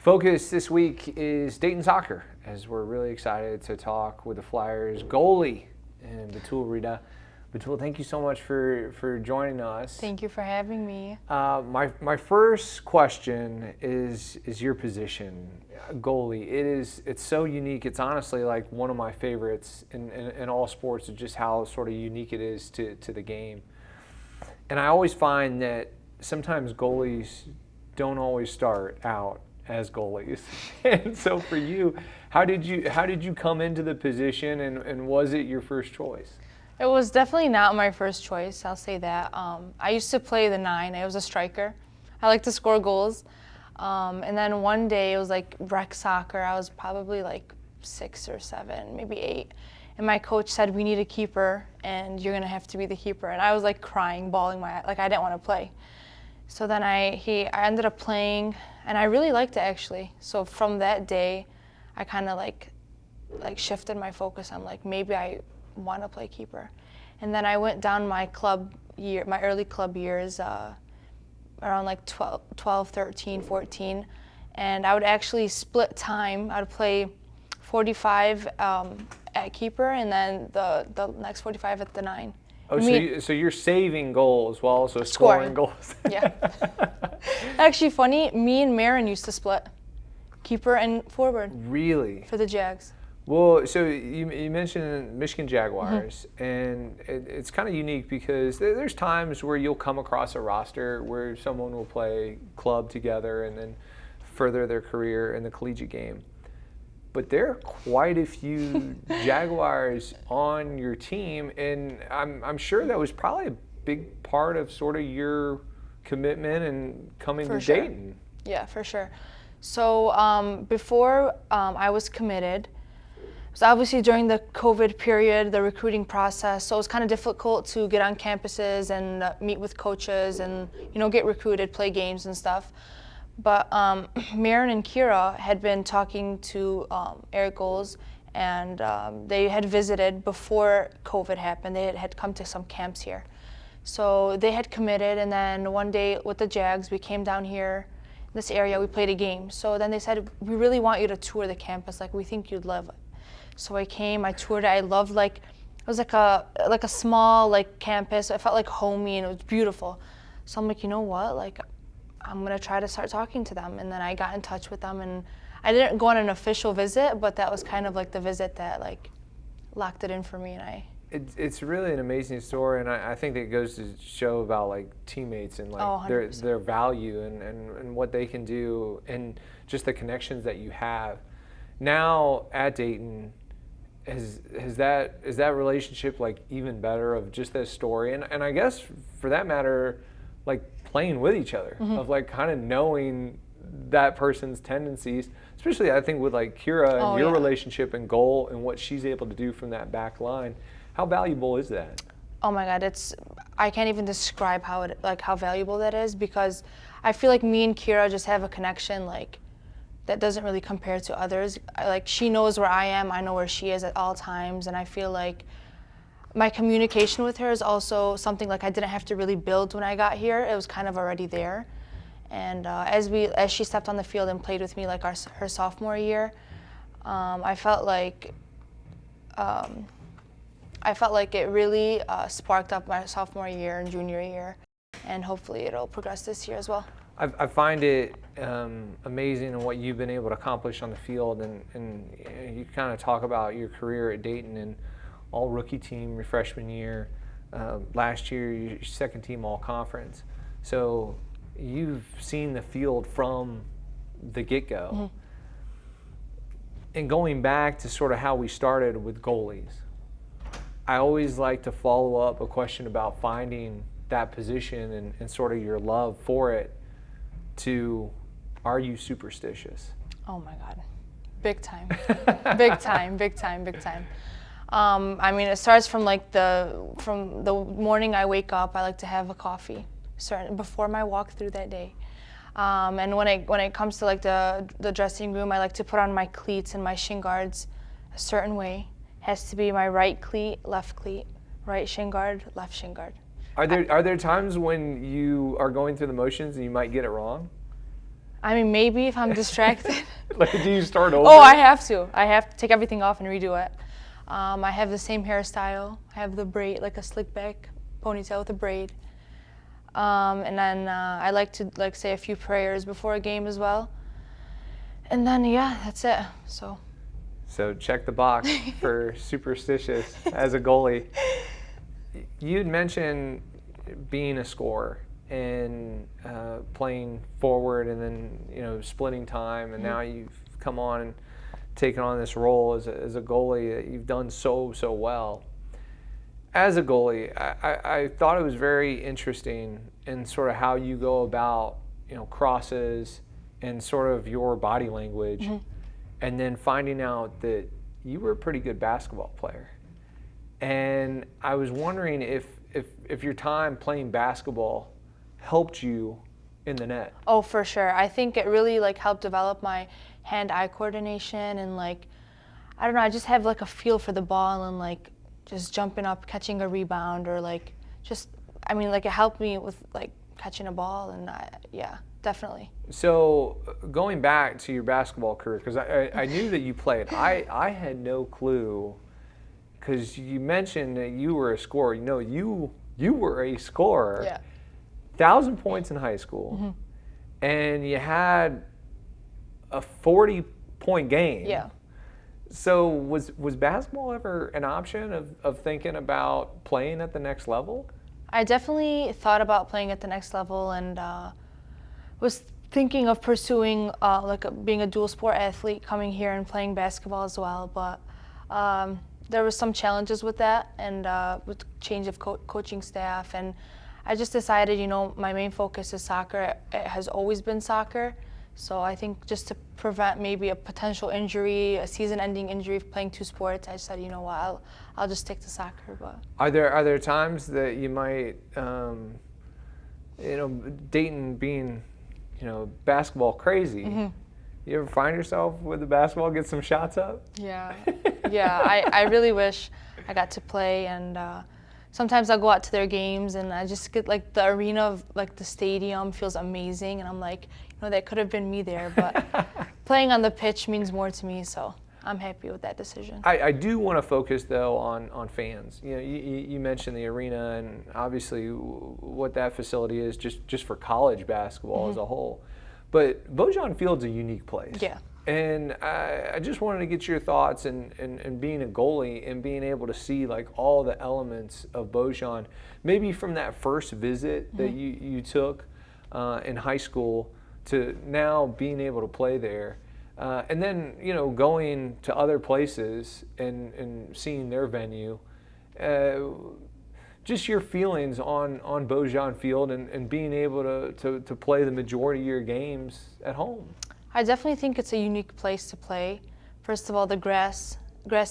Focus this week is Dayton soccer, as we're really excited to talk with the Flyers goalie and Batoul Reda. Batoul, thank you so much for joining us. Thank you for having me. My first question is your position, goalie. It's so unique. It's honestly like one of my favorites in all sports, of just how sort of unique it is to the game. And I always find that sometimes goalies don't always start out as goalies. And so for you, how did you come into the position, and was it your first choice? It was definitely not my first choice, I'll say that. I used to play the 9. I was a striker. I like to score goals. And then one day it was like rec soccer. I was probably like 6 or 7, maybe 8. And my coach said, we need a keeper and you're gonna have to be the keeper. And I was like crying, bawling like I didn't want to play. So then I ended up playing, and I really liked it actually. So from that day, I kind of like shifted my focus on like maybe I want to play keeper. And then I went down my early club years, around like 12, 13, 14, and I would actually split time. I would play 45 at keeper, and then the next 45 at the 9. Oh, so you're saving goals while also scoring goals. Yeah. Actually, funny, me and Marin used to split keeper and forward. Really? For the Jags. Well, so you mentioned Michigan Jaguars, and it's kind of unique because there's times where you'll come across a roster where someone will play club together and then further their career in the collegiate game. But there are quite a few Jaguars on your team, and I'm sure that was probably a big part of sort of your commitment and coming to Dayton. Yeah, for sure. So before I was committed, it was obviously during the COVID period, the recruiting process, so it was kind of difficult to get on campuses and meet with coaches and get recruited, play games and stuff. But Marin and Kira had been talking to Eric Goals, and they had visited before COVID happened. They had come to some camps here. So they had committed, and then one day with the Jags, we came down here, in this area, we played a game. So then they said, we really want you to tour the campus, like we think you'd love it. So I came, I toured it, I loved it was like a small campus. I felt like homey, and it was beautiful. So I'm like, you know what, I'm gonna try to start talking to them. And then I got in touch with them, and I didn't go on an official visit, but that was kind of like the visit that locked it in for me. And it's really an amazing story, and I think it goes to show about teammates and their value and what they can do, and just the connections that you have. Now at Dayton, is that relationship even better, of just this story, and I guess for that matter, playing with each other, of kind of knowing that person's tendencies, especially I think with Kira and your relationship and goal and what she's able to do from that back line. How valuable is that? Oh my God, I can't even describe how valuable that is, because I feel like me and Kira just have a connection that doesn't really compare to others. She knows where I am, I know where she is at all times, and I feel like my communication with her is also something I didn't have to really build when I got here. It was kind of already there. And as she stepped on the field and played with me her sophomore year, I felt like it really sparked up my sophomore year and junior year, and hopefully it'll progress this year as well. I find it amazing in what you've been able to accomplish on the field, and you kind of talk about your career at Dayton and all rookie team your freshman year. Last year, your second team all conference. So you've seen the field from the get-go. Mm-hmm. And going back to sort of how we started with goalies, I always like to follow up a question about finding that position and sort of your love for it to, are you superstitious? Oh my God, big time, big time, big time, big time. I mean, it starts from from the morning I wake up. I like to have a coffee, before my walk through that day. And when it comes to the dressing room, I like to put on my cleats and my shin guards a certain way. Has to be my right cleat, left cleat, right shin guard, left shin guard. Are there times when you are going through the motions and you might get it wrong? I mean, maybe if I'm distracted. Like, do you start over? Oh, I have to. I have to take everything off and redo it. I have the same hairstyle. I have the braid, like a slick back ponytail with a braid. And then I like to say a few prayers before a game as well. And then yeah, that's it. So check the box for superstitious as a goalie. You had mentioned being a scorer and playing forward, and then splitting time, and now you've come on and taken on this role as a goalie that you've done so well. As a goalie, I thought it was very interesting in sort of how you go about crosses and sort of your body language, and then finding out that you were a pretty good basketball player. And I was wondering if your time playing basketball helped you in the net. Oh, for sure. I think it really helped develop my hand-eye coordination, and I don't know, I just have a feel for the ball, and just jumping up, catching a rebound, or it helped me with catching a ball, and yeah, definitely. So going back to your basketball career, because I knew that you played. I had no clue, because you mentioned that you were a scorer. You were a scorer. Yeah. 1,000 points in high school, and you had a 40-point game. Yeah. So was basketball ever an option of thinking about playing at the next level? I definitely thought about playing at the next level, and was thinking of pursuing being a dual sport athlete, coming here and playing basketball as well. But there was some challenges with that, and with change of coaching staff, and I just decided, my main focus is soccer. It has always been soccer. So I think just to prevent maybe a potential injury, a season-ending injury playing two sports, I said, what, I'll just stick to soccer. But are there times that you might, Dayton being, basketball crazy, you ever find yourself with the basketball, get some shots up? Yeah, I really wish I got to play, and sometimes I'll go out to their games, and I just get the arena of the stadium feels amazing, and I'm that could have been me there, but playing on the pitch means more to me, so I'm happy with that decision. I do want to focus though on fans. You mentioned the arena, and obviously what that facility is just for college basketball as a whole, but Baujan Field's a unique place. Yeah. And I just wanted to get your thoughts and being a goalie and being able to see all the elements of Baujan, maybe from that first visit that you took in high school to now being able to play there, and then going to other places and seeing their venue. Just your feelings on Baujan Field and being able to play the majority of your games at home. I definitely think it's a unique place to play. First of all, the grass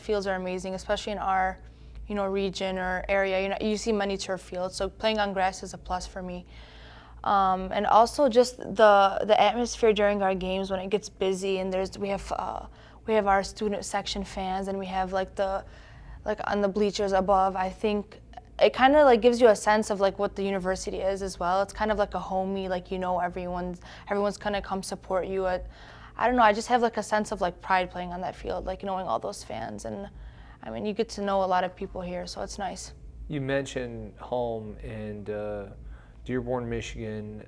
fields are amazing, especially in our, region or area. You see many turf fields, so playing on grass is a plus for me. And also just the atmosphere during our games when it gets busy, and we have our student section fans, and we have on the bleachers above. I think it kind of gives you a sense of what the university is as well. It's kind of like a homey, everyone's gonna come support you. I don't know, I just have a sense of pride playing on that field, knowing all those fans, and I mean you get to know a lot of people here, so it's nice. You mentioned home and Dearborn, Michigan.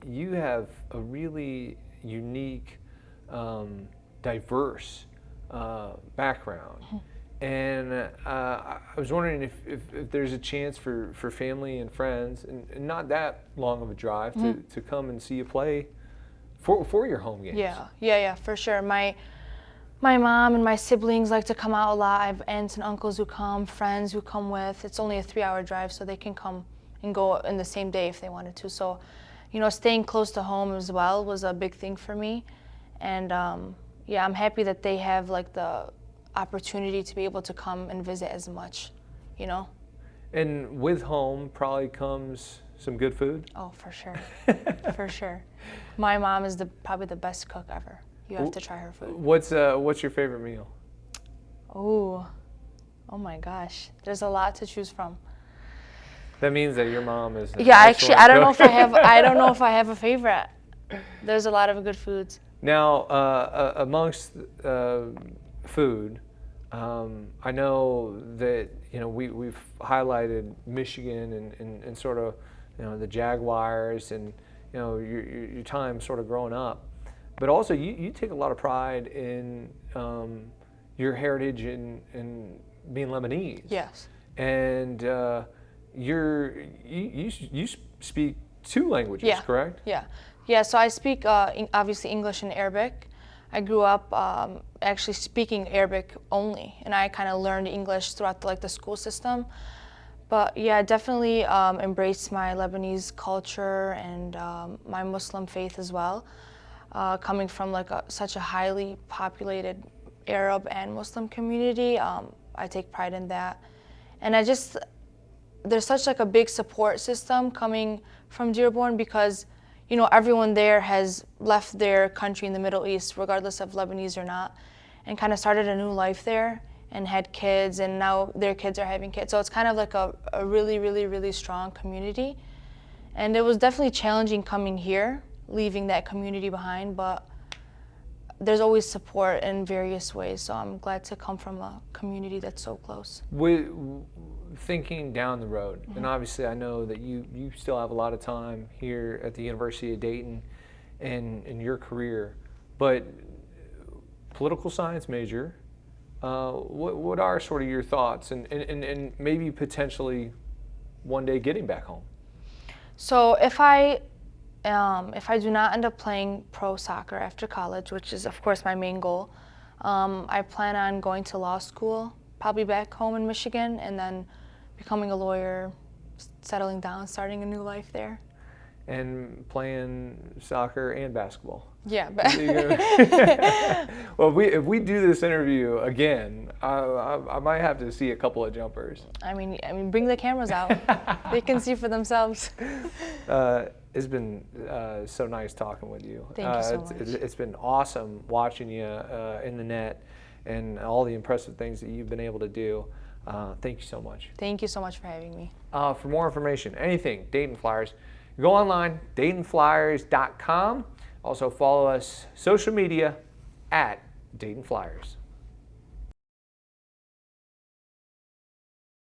You have a really unique, diverse background. And I was wondering if there's a chance for family and friends, and not that long of a drive, to come and see you play for your home games. Yeah, for sure. My mom and my siblings like to come out a lot. I have aunts and uncles who come, friends who come with. It's only a 3-hour drive, so they can come and go in the same day if they wanted to. So, staying close to home as well was a big thing for me. And I'm happy that they have the opportunity to be able to come and visit as much, And with home probably comes some good food? Oh, for sure. For sure. My mom is probably the best cook ever. You have to try her food. What's your favorite meal? Oh my gosh. There's a lot to choose from. That means that your mom is actually I don't know if I have a favorite. There's a lot of good foods. Now, amongst food, I know that we've highlighted Michigan and sort of the Jaguars and your time sort of growing up, but also you take a lot of pride in your heritage in being Lebanese. Yes. And you speak 2 languages, Yeah. correct? Yeah. So I speak obviously English and Arabic. I grew up actually speaking Arabic only, and I kind of learned English throughout the school system. But yeah, I definitely embraced my Lebanese culture and my Muslim faith as well. Coming from such a highly populated Arab and Muslim community, I take pride in that. And there's such a big support system coming from Dearborn because everyone there has left their country in the Middle East, regardless of Lebanese or not, and kind of started a new life there and had kids, and now their kids are having kids. So it's kind of a really, really, really strong community. And it was definitely challenging coming here, leaving that community behind, but there's always support in various ways. So I'm glad to come from a community that's so close. Thinking down the road, and obviously I know that you still have a lot of time here at the University of Dayton in your career, but political science major, what are sort of your thoughts and maybe potentially one day getting back home? So if I do not end up playing pro soccer after college, which is of course my main goal, I plan on going to law school, probably back home in Michigan, and then becoming a lawyer, settling down, starting a new life there. And playing soccer and basketball. Yeah. Well, if we do this interview again, I might have to see a couple of jumpers. I mean, bring the cameras out. They can see for themselves. It's been so nice talking with you. Thank you so much. It's been awesome watching you in the net and all the impressive things that you've been able to do. Thank you so much. Thank you so much for having me. For more information, anything Dayton Flyers, go online, DaytonFlyers.com. Also follow us social media at Dayton Flyers.